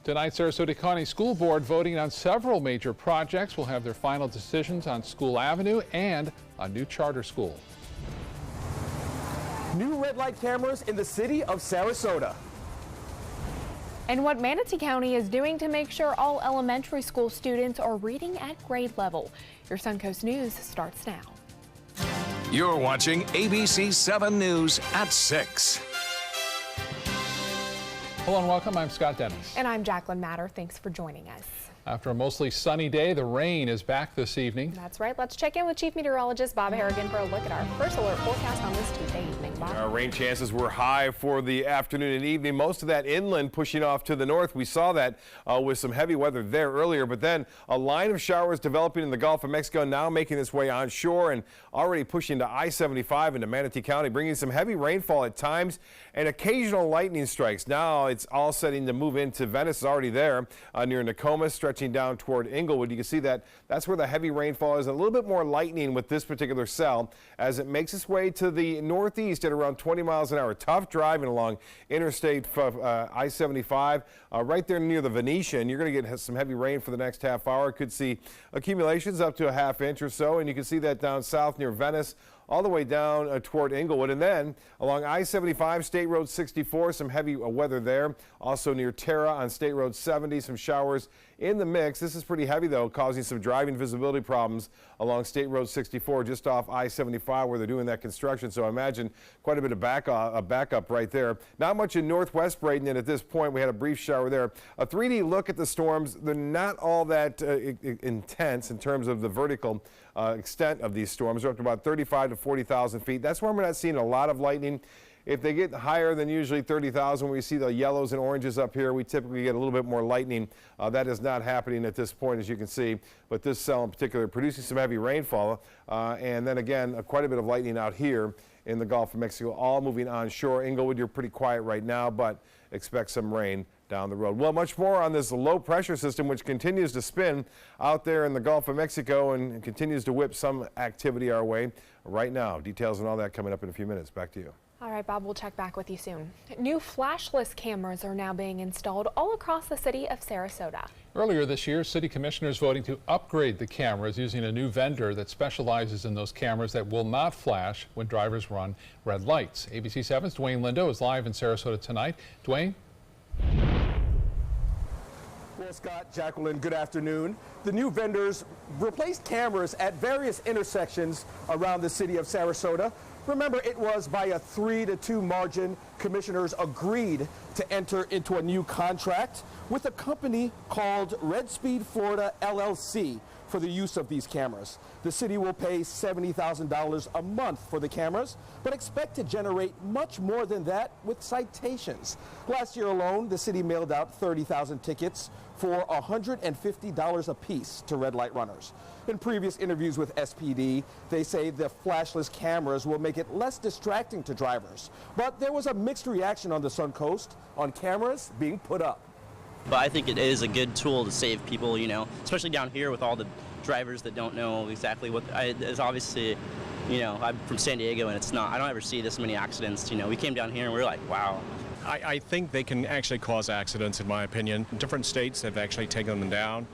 Tonight, Sarasota County School Board voting on several major projects will have their final decisions on School Avenue and a new charter school. New red light cameras in the city of Sarasota. And what Manatee County is doing to make sure all elementary school students are reading at grade level. Your Suncoast News starts now. You're watching ABC7 News at 6. Hello and welcome. I'm Scott Dennis. And I'm Jacqueline Matter. Thanks for joining us. After a mostly sunny day, the rain is back this evening. That's right. Let's check in with Chief Meteorologist Bob Harrigan for a look at our first alert forecast on this Tuesday evening. Bob. Our rain chances were high for the afternoon and evening. Most of that inland pushing off to the north. We saw that with some heavy weather there earlier, but then a line of showers developing in the Gulf of Mexico, now making its way onshore and already pushing to I-75 into Manatee County, bringing some heavy rainfall at times and occasional lightning strikes. Now it's all setting to move into Venice. Is already there near Nokomis, stretching down toward Inglewood. You can see that that's where the heavy rainfall is. A little bit more lightning with this particular cell as it makes its way to the northeast at around 20 miles an hour. Tough driving along Interstate I-75 right there near the Venetian. You're going to get some heavy rain for the next half hour. Could see accumulations up to a half inch or so, and you can see that down south near Venice, all the way down toward Inglewood. And then along I-75, State Road 64, some heavy weather there. Also near Terra on State Road 70, some showers in the mix. This is pretty heavy, though, causing some driving visibility problems along State Road 64, just off I-75 where they're doing that construction. So I imagine quite a bit of backup right there. Not much in northwest Bradenton at this point. We had a brief shower there. A 3D look at the storms. They're not all that intense in terms of the vertical extent of these storms. They're up to about 35 to 40,000 feet. That's where we're not seeing a lot of lightning. If they get higher than usually 30,000, we see the yellows and oranges up here, we typically get a little bit more lightning. That is not happening at this point, as you can see. But this cell in particular producing some heavy rainfall. And then again, quite a bit of lightning out here in the Gulf of Mexico, all moving onshore. Inglewood, you're pretty quiet right now, but expect some rain down the road. Well, much more on this low pressure system, which continues to spin out there in the Gulf of Mexico and continues to whip some activity our way right now. Details and all that coming up in a few minutes. Back to you. All right, Bob, we'll check back with you soon. New flashless cameras are now being installed all across the city of Sarasota. Earlier this year, city commissioners voting to upgrade the cameras using a new vendor that specializes in those cameras that will not flash when drivers run red lights. ABC7's Dwayne Lindo is live in Sarasota tonight. Dwayne? Well, Scott, Jacqueline, good afternoon. The new vendors replaced cameras at various intersections around the city of Sarasota. Remember, it was by a 3-2 margin. Commissioners agreed to enter into a new contract with a company called Red Speed Florida LLC for the use of these cameras. The city will pay $70,000 a month for the cameras, but expect to generate much more than that with citations. Last year alone, the city mailed out 30,000 tickets for $150 a piece to red light runners. In previous interviews with SPD, they say the flashless cameras will make it less distracting to drivers. But there was a mixed reaction on the Suncoast on cameras being put up. But I think it is a good tool to save people, you know, especially down here with all the drivers that don't know exactly what is obviously, you know, I'm from San Diego and it's not, I don't ever see this many accidents. You know, we came down here and we were like, wow. I think they can actually cause accidents, in my opinion. Different states have actually taken them down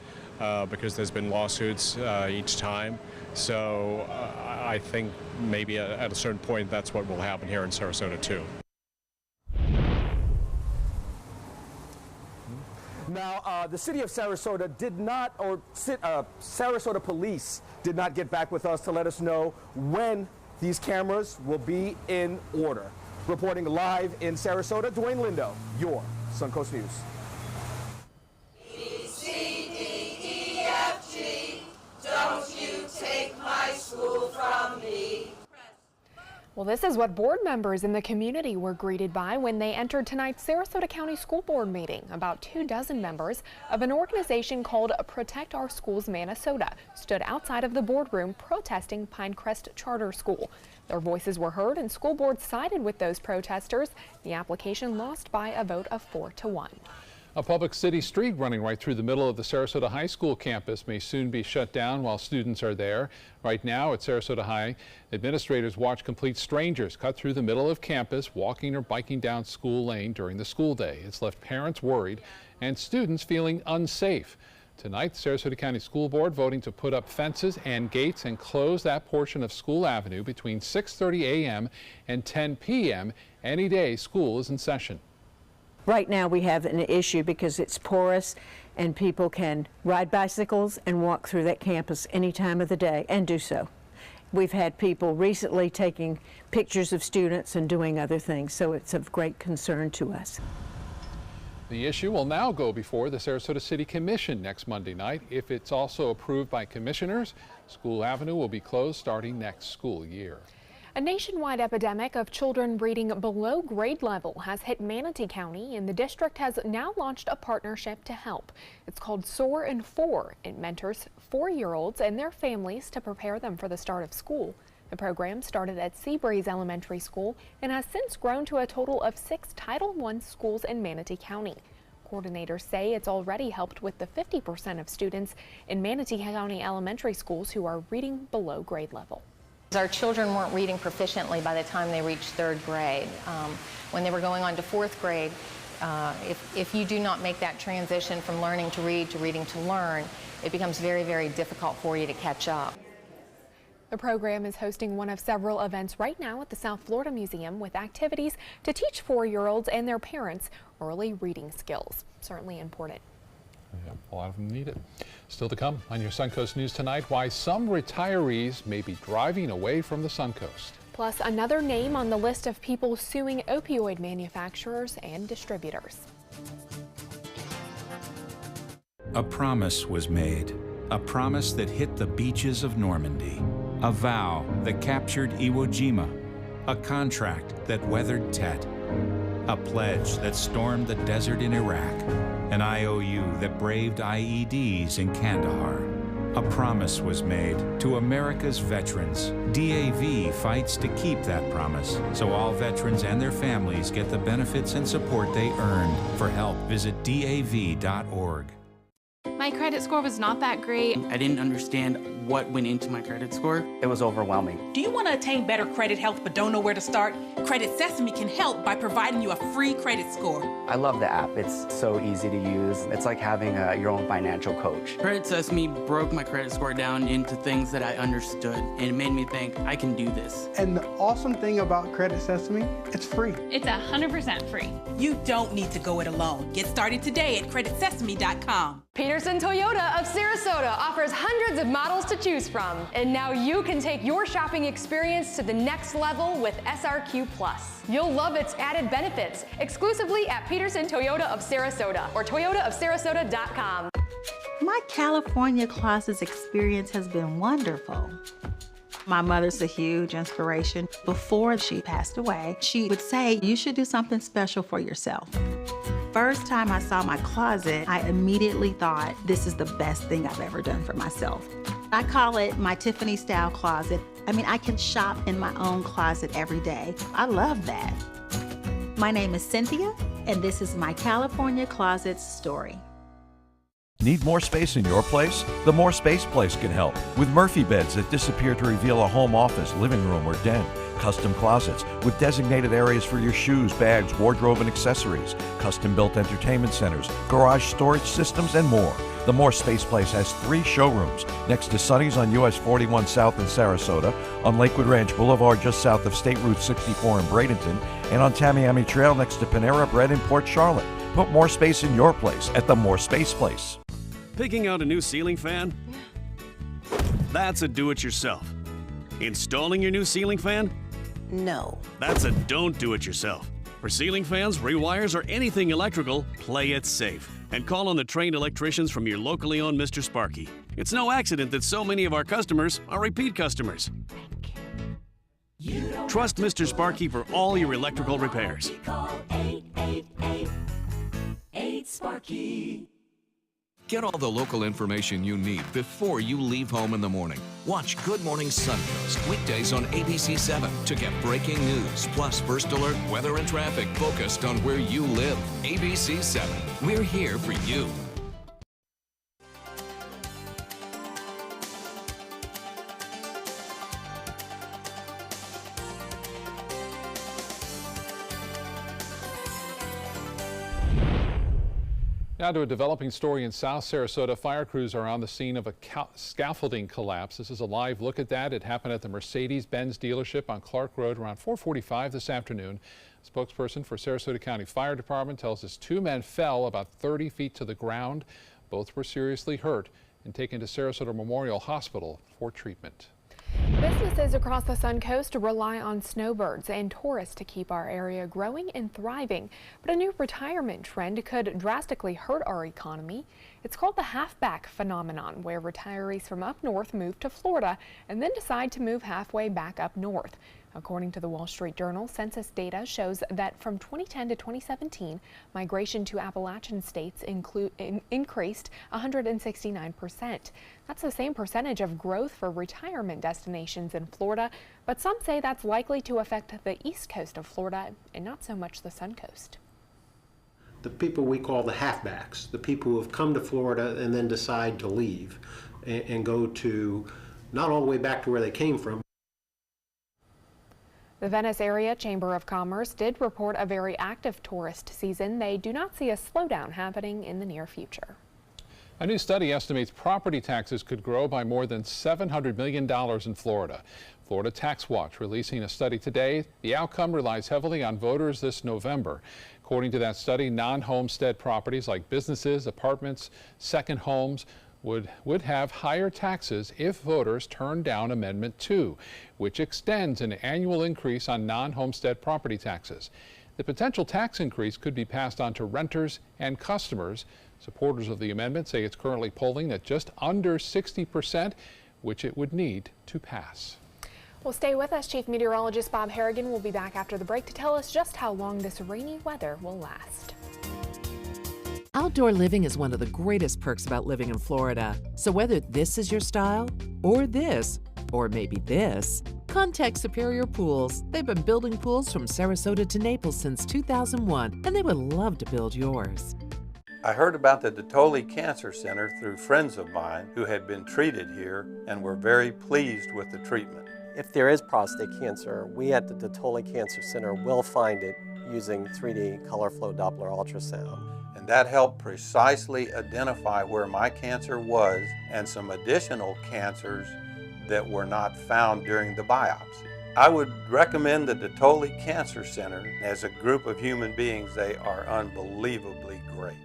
because there's been lawsuits each time. So I think maybe at a certain point that's what will happen here in Sarasota too. Now, the city of Sarasota did not, or Sarasota police did not get back with us to let us know when these cameras will be in order. Reporting live in Sarasota, Dwayne Lindo, your Suncoast News. B, C, D, E, F, G, don't you take my school from me. Well, this is what board members in the community were greeted by when they entered tonight's Sarasota County School Board meeting. About 24 members of an organization called Protect Our Schools Minnesota stood outside of the boardroom protesting Pinecrest Charter School. Their voices were heard and school board sided with those protesters. The application lost by a vote of 4-1. A public city street running right through the middle of the Sarasota High School campus may soon be shut down while students are there. Right now at Sarasota High, administrators watch complete strangers cut through the middle of campus, walking or biking down school lane during the school day. It's left parents worried and students feeling unsafe. Tonight, the Sarasota County School Board voting to put up fences and gates and close that portion of School Avenue between 6:30 a.m. and 10 p.m. any day school is in session. Right now we have an issue because it's porous and people can ride bicycles and walk through that campus any time of the day and do so. We've had people recently taking pictures of students and doing other things, so it's of great concern to us. The issue will now go before the Sarasota City Commission next Monday night. If it's also approved by commissioners, School Avenue will be closed starting next school year. A nationwide epidemic of children reading below grade level has hit Manatee County, and the district has now launched a partnership to help. It's called Soar in 4. It mentors 4-year-olds and their families to prepare them for the start of school. The program started at Seabreeze Elementary School and has since grown to a total of 6 Title I schools in Manatee County. Coordinators say it's already helped with the 50% of students in Manatee County elementary schools who are reading below grade level. Our children weren't reading proficiently by the time they reached 3rd grade. When they were going on to 4th grade, if you do not make that transition from learning to read to reading to learn, it becomes very, very difficult for you to catch up. The program is hosting one of several events right now at the South Florida Museum with activities to teach 4-year-olds and their parents early reading skills. Certainly important. Yeah, a lot of them need it. Still to come on your Suncoast News tonight, why some retirees may be driving away from the Suncoast. Plus, another name on the list of people suing opioid manufacturers and distributors. A promise was made, a promise that hit the beaches of Normandy, a vow that captured Iwo Jima, a contract that weathered Tet, a pledge that stormed the desert in Iraq, an IOU that braved IEDs in Kandahar. A promise was made to America's veterans. DAV fights to keep that promise, so all veterans and their families get the benefits and support they earned. For help, visit DAV.org. My credit score was not that great. I didn't understand what went into my credit score. It was overwhelming. Do you want to attain better credit health but don't know where to start? Credit Sesame can help by providing you a free credit score. I love the app. It's so easy to use. It's like having your own financial coach. Credit Sesame broke my credit score down into things that I understood, and it made me think I can do this. And the awesome thing about Credit Sesame, it's free. It's 100% free. You don't need to go it alone. Get started today at creditsesame.com. Peterson Toyota of Sarasota offers hundreds of models to choose from. And now you can take your shopping experience to the next level with SRQ Plus. You'll love its added benefits exclusively at Peterson Toyota of Sarasota or toyotaofsarasota.com. My California Closets experience has been wonderful. My mother's a huge inspiration. Before she passed away, she would say, you should do something special for yourself. First time I saw my closet, I immediately thought, this is the best thing I've ever done for myself. I call it my Tiffany style closet. I mean, I can shop in my own closet every day. I love that. My name is Cynthia, and this is my California Closets story. Need more space in your place? The More Space Place can help with Murphy beds that disappear to reveal a home office, living room, or den. Custom closets with designated areas for your shoes, bags, wardrobe, and accessories. Custom-built entertainment centers, garage storage systems, and more. The More Space Place has 3 showrooms next to Sonny's on US 41 South in Sarasota, on Lakewood Ranch Boulevard just south of State Route 64 in Bradenton, and on Tamiami Trail next to Panera Bread in Port Charlotte. Put more space in your place at the More Space Place. Picking out a new ceiling fan? That's a do-it-yourself. Installing your new ceiling fan? No. That's a don't do it yourself. For ceiling fans, rewires, or anything electrical, play it safe. And call on the trained electricians from your locally owned Mr. Sparky. It's no accident that so many of our customers are repeat customers. Trust Mr. Sparky for all your electrical repairs. Call 888-8-SPARKY. Get all the local information you need before you leave home in the morning. Watch Good Morning Suncoast weekdays on ABC7 to get breaking news, plus first alert weather and traffic focused on where you live. ABC7, we're here for you. Now to a developing story in South Sarasota. Fire crews are on the scene of a scaffolding collapse. This is a live look at that. It happened at the Mercedes-Benz dealership on Clark Road around 4:45 this afternoon. A spokesperson for Sarasota County Fire Department tells us 2 men fell about 30 feet to the ground. Both were seriously hurt and taken to Sarasota Memorial Hospital for treatment. Businesses across the Suncoast rely on snowbirds and tourists to keep our area growing and thriving. But a new retirement trend could drastically hurt our economy. It's called the halfback phenomenon, where retirees from up north move to Florida and then decide to move halfway back up north. According to the Wall Street Journal, census data shows that from 2010 to 2017, migration to Appalachian states increased 169%. That's the same percentage of growth for retirement destinations in Florida, but some say that's likely to affect the east coast of Florida and not so much the Suncoast. The people we call the halfbacks, the people who have come to Florida and then decide to leave and go to not all the way back to where they came from. The Venice Area Chamber of Commerce did report a very active tourist season. They do not see a slowdown happening in the near future. A new study estimates property taxes could grow by more than $700 million in Florida. Florida Tax Watch releasing a study today. The outcome relies heavily on voters this November. According to that study, non-homestead properties like businesses, apartments, second homes would have higher taxes if voters turn down Amendment 2, which extends an annual increase on non-homestead property taxes. The potential tax increase could be passed on to renters and customers. Supporters of the amendment say it's currently polling at just under 60%, which it would need to pass. Well, stay with us. Chief Meteorologist Bob Harrigan will be back after the break to tell us just how long this rainy weather will last. Outdoor living is one of the greatest perks about living in Florida. So whether this is your style, or this, or maybe this, contact Superior Pools. They've been building pools from Sarasota to Naples since 2001, and they would love to build yours. I heard about the Detoli Cancer Center through friends of mine who had been treated here and were very pleased with the treatment. If there is prostate cancer, we at the Detoli Cancer Center will find it using 3D color flow Doppler ultrasound. And that helped precisely identify where my cancer was and some additional cancers that were not found during the biopsy. I would recommend the Detoli Cancer Center. As a group of human beings, they are unbelievably great.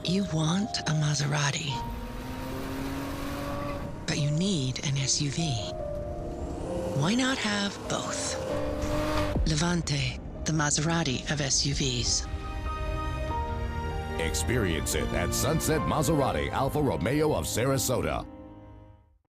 You want a Maserati, but you need an SUV. Why not have both? Levante, the Maserati of SUVs. Experience it at Sunset Maserati Alfa Romeo of Sarasota.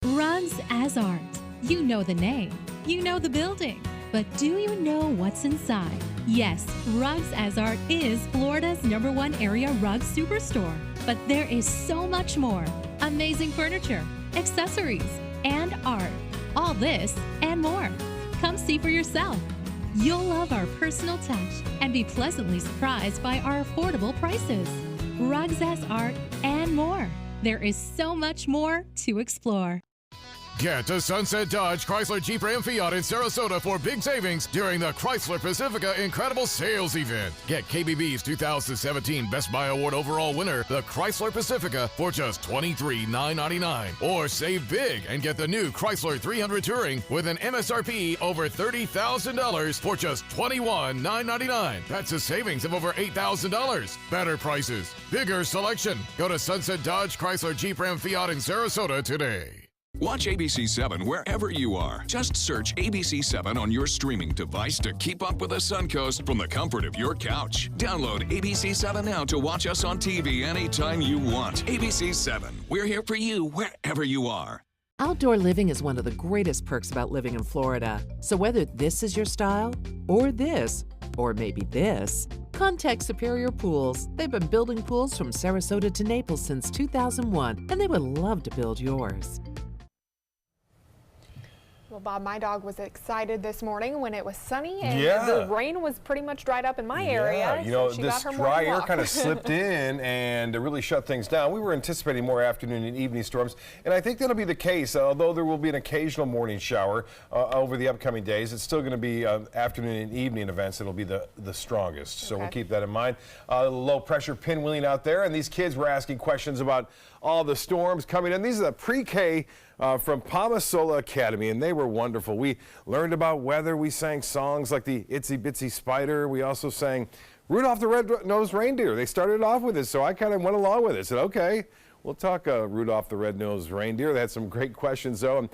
Rugs as Art. You know the name, you know the building, but do you know what's inside? Yes, Rugs as Art is Florida's #1 area rug superstore, but there is so much more. Amazing furniture, accessories, and art. All this and more. Come see for yourself. You'll love our personal touch and be pleasantly surprised by our affordable prices. Rugs as Art and more. There is so much more to explore. Get to Sunset Dodge, Chrysler, Jeep, Ram, Fiat in Sarasota for big savings during the Chrysler Pacifica Incredible Sales Event. Get KBB's 2017 Best Buy Award overall winner, the Chrysler Pacifica, for just $23,999. Or save big and get the new Chrysler 300 Touring with an MSRP over $30,000 for just $21,999. That's a savings of over $8,000. Better prices, bigger selection. Go to Sunset Dodge, Chrysler, Jeep, Ram, Fiat in Sarasota today. Watch ABC7 wherever you are. Just search ABC7 on your streaming device to keep up with the Suncoast from the comfort of your couch. Download ABC7 now to watch us on TV anytime you want. ABC7, we're here for you wherever you are. Outdoor living is one of the greatest perks about living in Florida. So whether this is your style, or this, or maybe this, contact Superior Pools. They've been building pools from Sarasota to Naples since 2001, and they would love to build yours. Well, Bob, my dog was excited this morning when it was sunny and Yeah. the rain was pretty much dried up in my area. You know, so she this got her dry morning air walk. kind of slipped in and it really shut things down. We were anticipating more afternoon and evening storms, and I think that'll be the case. Although there will be an occasional morning shower over the upcoming days, it's still going to be afternoon and evening events that'll be the strongest. So we'll keep that in mind. Low pressure pinwheeling out there, and these kids were asking questions about all the storms coming in. These are the pre-K from Palmasola Academy, and they were wonderful. We learned about weather. We sang songs like the Itsy Bitsy Spider. We also sang Rudolph the Red-Nosed Reindeer. They started off with it, so I kind of went along with it. Said, okay, we'll talk Rudolph the Red-Nosed Reindeer. They had some great questions, though. And,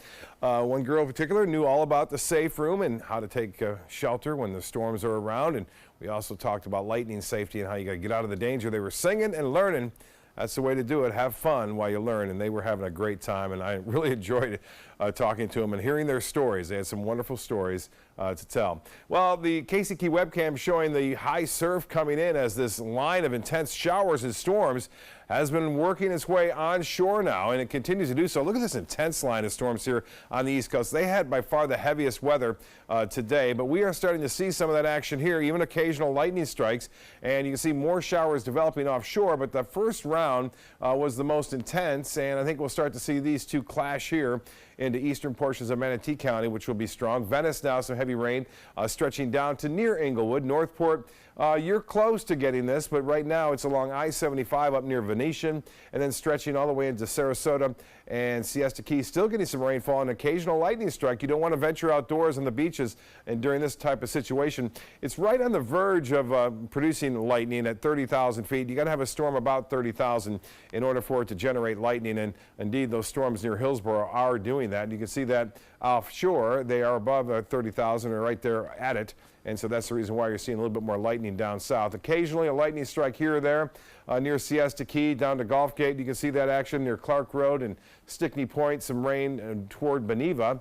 one girl in particular knew all about the safe room and how to take shelter when the storms are around. And we also talked about lightning safety and how you got to get out of the danger. They were singing and learning. That's the way to do it. Have fun while you learn, and they were having a great time, and I really enjoyed talking to them and hearing their stories. They had some wonderful stories to tell. Well, the Casey Key webcam showing the high surf coming in as this line of intense showers and storms has been working its way onshore now, and it continues to do so. Look at this intense line of storms here on the East Coast. They had by far the heaviest weather today, but we are starting to see some of that action here, even occasional lightning strikes, and you can see more showers developing offshore, but the first round was the most intense, and I think we'll start to see these two clash here into eastern portions of Manatee County, which will be strong. Venice now, some heavy rain stretching down to near Inglewood. Northport, you're close to getting this, but right now it's along I-75 up near Venetian, and then stretching all the way into Sarasota and Siesta Key. Still getting some rainfall and occasional lightning strike. You don't want to venture outdoors on the beaches and during this type of situation. It's right on the verge of producing lightning at 30,000 feet. You got to have a storm about 30,000 in order for it to generate lightning, and indeed those storms near Hillsborough are doing that. And you can see that offshore. They are above 30,000 or right there at it. And so that's the reason why you're seeing a little bit more lightning down south. Occasionally a lightning strike here or there near Siesta Key down to Gulf Gate. You can see that action near Clark Road and Stickney Point. Some rain toward Beneva.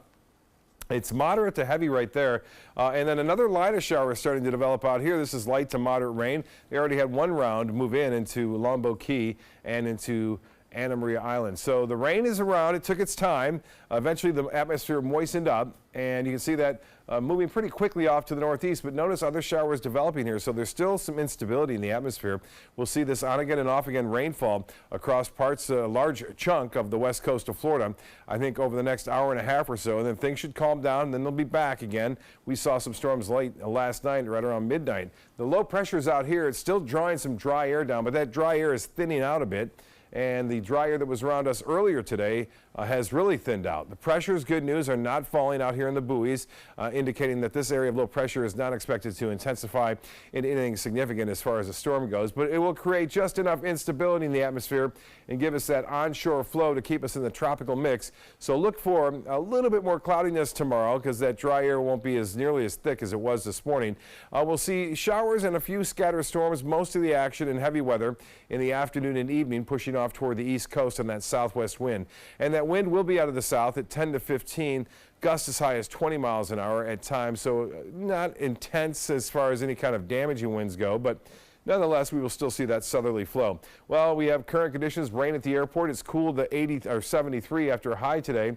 It's moderate to heavy right there. And then another line of shower is starting to develop out here. This is light to moderate rain. They already had one round move into Lombo Key and into Anna Maria Island. So the rain is around. It took its time. Eventually the atmosphere moistened up, and you can see that moving pretty quickly off to the northeast, but notice other showers developing here, so there's still some instability in the atmosphere. We'll see this on again and off again rainfall across parts, a large chunk of the west coast of Florida, I think over the next hour and a half or so, and then things should calm down, and then they'll be back again. We saw some storms late last night, right around midnight. The low pressure's out here. It's still drawing some dry air down, but that dry air is thinning out a bit. And the dry air that was around us earlier today has really thinned out. The pressures, good news, are not falling out here in the buoys, indicating that this area of low pressure is not expected to intensify in anything significant as far as the storm goes, but it will create just enough instability in the atmosphere and give us that onshore flow to keep us in the tropical mix. So look for a little bit more cloudiness tomorrow because that dry air won't be as nearly as thick as it was this morning. We'll see showers and a few scattered storms, most of the action in heavy weather in the afternoon and evening, pushing off toward the east coast on that southwest wind. And that wind will be out of the south at 10 to 15, gusts as high as 20 miles an hour at times, so not intense as far as any kind of damaging winds go, but nonetheless, we will still see that southerly flow. Well, we have current conditions, rain at the airport. It's cooled to 80 or 73 after a high today,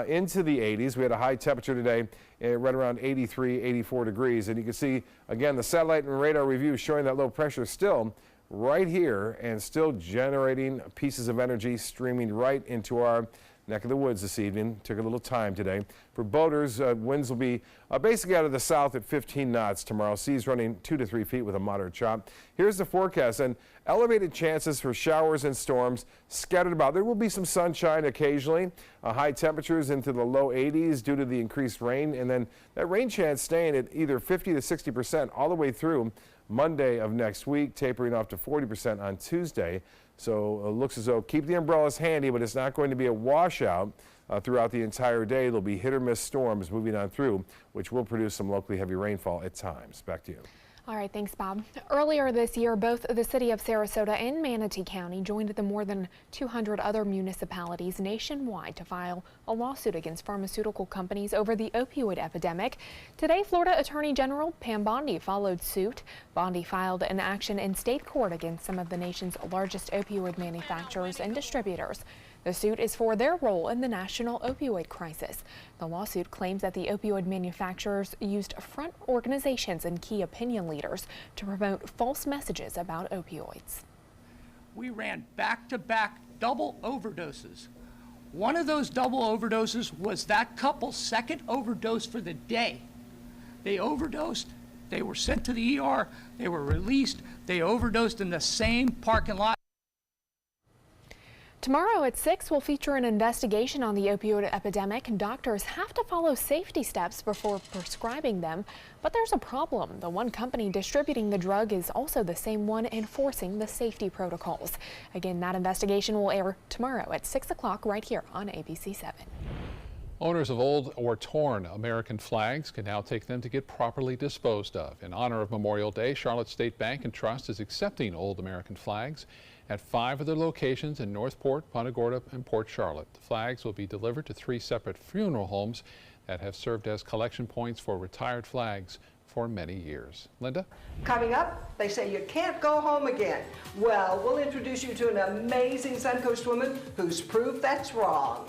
into the 80s. We had a high temperature today, right around 83, 84 degrees. And you can see, again, the satellite and radar review showing that low pressure still right here and still generating pieces of energy streaming right into our neck of the woods this evening. Took a little time today. For boaters, winds will be basically out of the south at 15 knots tomorrow. Seas running 2 to 3 feet with a moderate chop. Here's the forecast, and elevated chances for showers and storms scattered about. There will be some sunshine occasionally. High temperatures into the low 80s due to the increased rain, and then that rain chance staying at either 50 to 60% all the way through Monday of next week, tapering off to 40% on Tuesday. So it looks as though keep the umbrellas handy, but it's not going to be a washout throughout the entire day. There'll be hit or miss storms moving on through, which will produce some locally heavy rainfall at times. Back to you. All right, thanks, Bob. Earlier this year, both the city of Sarasota and Manatee County joined the more than 200 other municipalities nationwide to file a lawsuit against pharmaceutical companies over the opioid epidemic. Today, Florida Attorney General Pam Bondi followed suit. Bondi filed an action in state court against some of the nation's largest opioid manufacturers and distributors. The suit is for their role in the national opioid crisis. The lawsuit claims that the opioid manufacturers used front organizations and key opinion leaders to promote false messages about opioids. We ran back-to-back double overdoses. One of those double overdoses was that couple's second overdose for the day. They overdosed, they were sent to the ER, they were released, they overdosed in the same parking lot. Tomorrow at 6 will feature an investigation on the opioid epidemic. Doctors have to follow safety steps before prescribing them, but there's a problem. The one company distributing the drug is also the same one enforcing the safety protocols. Again, that investigation will air tomorrow at 6 o'clock right here on ABC7. Owners of old or torn American flags can now take them to get properly disposed of. In honor of Memorial Day, Charlotte State Bank and Trust is accepting old American flags at 5 of their locations in Northport, Punta Gorda, and Port Charlotte. The flags will be delivered to 3 separate funeral homes that have served as collection points for retired flags for many years. Linda? Coming up, they say you can't go home again. Well, we'll introduce you to an amazing Suncoast woman who's proved that's wrong.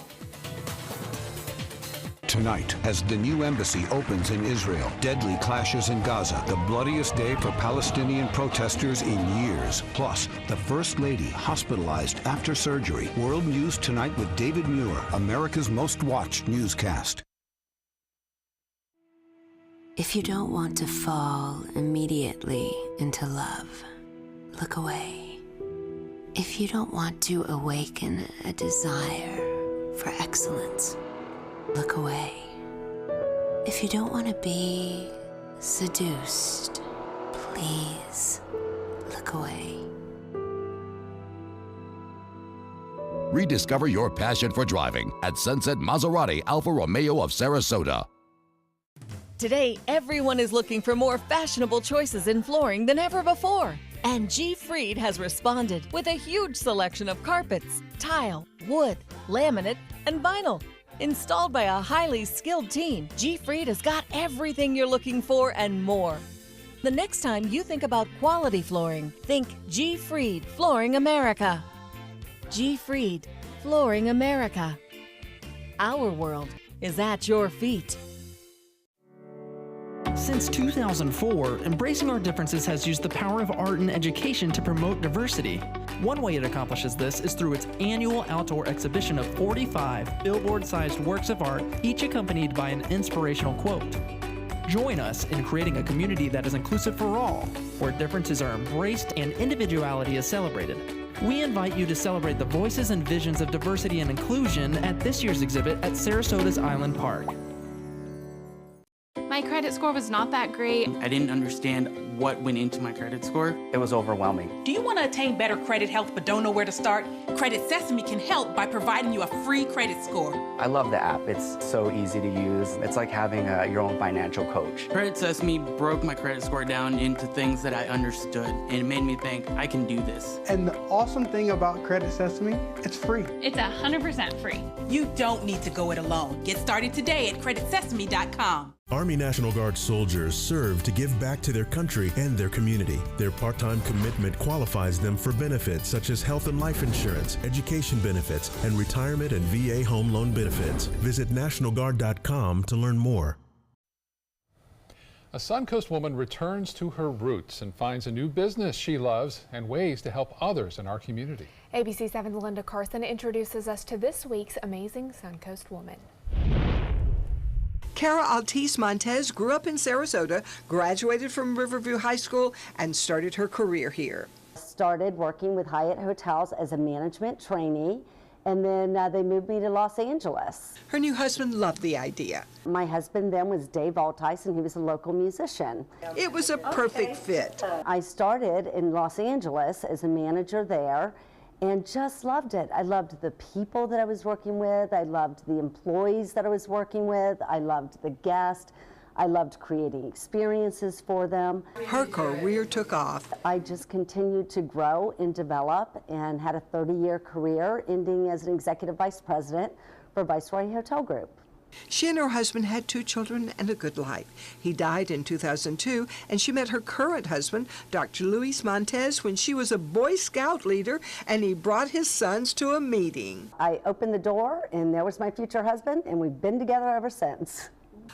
Tonight, as the new embassy opens in Israel, deadly clashes in Gaza, the bloodiest day for Palestinian protesters in years. Plus, the First Lady hospitalized after surgery. World News Tonight with David Muir, America's most watched newscast. If you don't want to fall immediately into love, look away. If you don't want to awaken a desire for excellence, look away. If you don't want to be seduced, please look away. Rediscover your passion for driving at Sunset Maserati Alfa Romeo of Sarasota. Today, everyone is looking for more fashionable choices in flooring than ever before. And G. Fried has responded with a huge selection of carpets, tile, wood, laminate, and vinyl. Installed by a highly skilled team, G. Fried has got everything you're looking for and more. The next time you think about quality flooring, think G. Fried Flooring America. G. Fried Flooring America. Our world is at your feet. Since 2004, Embracing Our Differences has used the power of art and education to promote diversity. One way it accomplishes this is through its annual outdoor exhibition of 45 billboard-sized works of art, each accompanied by an inspirational quote. Join us in creating a community that is inclusive for all, where differences are embraced and individuality is celebrated. We invite you to celebrate the voices and visions of diversity and inclusion at this year's exhibit at Sarasota's Island Park. My credit score was not that great. I didn't understand what went into my credit score. It was overwhelming. Do you want to attain better credit health but don't know where to start? Credit Sesame can help by providing you a free credit score. I love the app. It's so easy to use. It's like having your own financial coach. Credit Sesame broke my credit score down into things that I understood, and it made me think, I can do this. And the awesome thing about Credit Sesame, it's free. It's 100% free. You don't need to go it alone. Get started today at creditsesame.com. Army National Guard soldiers serve to give back to their country and their community. Their part-time commitment qualifies them for benefits such as health and life insurance, education benefits, and retirement and VA home loan benefits. Visit NationalGuard.com to learn more. A Suncoast woman returns to her roots and finds a new business she loves and ways to help others in our community. ABC7's Linda Carson introduces us to this week's amazing Suncoast woman. Cara Altice Montez grew up in Sarasota, graduated from Riverview High School, and started her career here. Started working with Hyatt Hotels as a management trainee, and then they moved me to Los Angeles. Her new husband loved the idea. My husband then was Dave Altice, and he was a local musician. It was a perfect fit. I started in Los Angeles as a manager there, and just loved it. I loved the people that I was working with. I loved the employees that I was working with. I loved the guests. I loved creating experiences for them. Her career took off. I just continued to grow and develop and had a 30-year career ending as an executive vice president for Viceroy Hotel Group. She and her husband had 2 children and a good life. He died in 2002, and she met her current husband, Dr. Luis Montez, when she was a Boy Scout leader, and he brought his sons to a meeting. I opened the door, and there was my future husband, and we've been together ever since.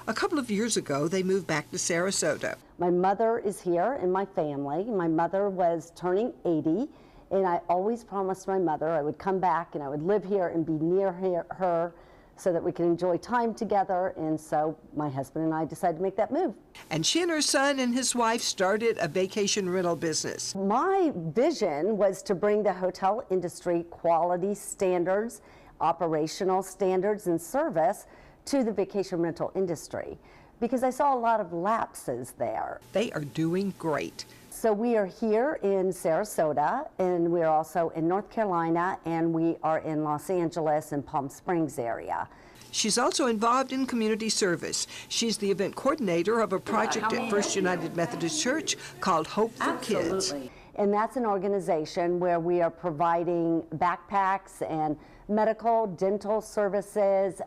A couple of years ago, they moved back to Sarasota. My mother is here in my family. My mother was turning 80, and I always promised my mother I would come back and I would live here and be near her so that we could enjoy time together, and so my husband and I decided to make that move. And she and her son and his wife started a vacation rental business. My vision was to bring the hotel industry quality standards, operational standards, and service to the vacation rental industry, because I saw a lot of lapses there. They are doing great. So we are here in Sarasota, and we're also in North Carolina, and we are in Los Angeles and Palm Springs area. She's also involved in community service. She's the event coordinator of a project at First United Methodist Church called Hope for Kids. And that's an organization where we are providing backpacks and medical, dental services,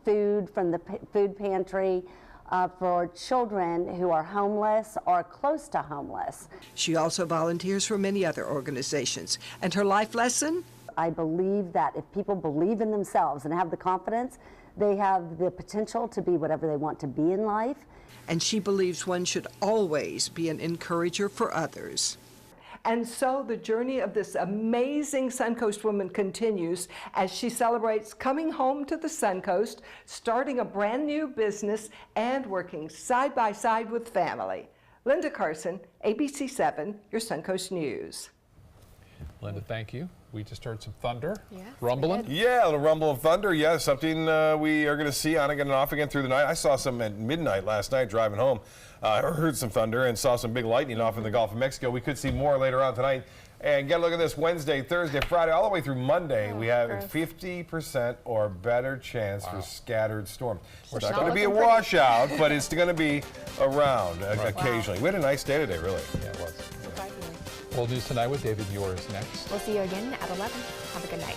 food from the food pantry, for children who are homeless or close to homeless. She also volunteers for many other organizations. And her life lesson? I believe that if people believe in themselves and have the confidence, they have the potential to be whatever they want to be in life. And she believes one should always be an encourager for others. And so the journey of this amazing Suncoast woman continues as she celebrates coming home to the Suncoast, starting a brand new business, and working side by side with family. Linda Carson, ABC7, your Suncoast News. Linda, thank you. We just heard some thunder rumbling. Yeah, a little rumble of thunder. Yeah, something we are going to see on again and off again through the night. I saw some at midnight last night driving home. I heard some thunder and saw some big lightning off in the Gulf of Mexico. We could see more later on tonight. And get a look at this Wednesday, Thursday, Friday, all the way through Monday. We have a 50% or better chance for scattered storms. It's not going to be a washout, but it's going to be around occasionally. We had a nice day today, really. Yeah, it was. World News Tonight with David Yours next. We'll see you again at 11. Have a good night.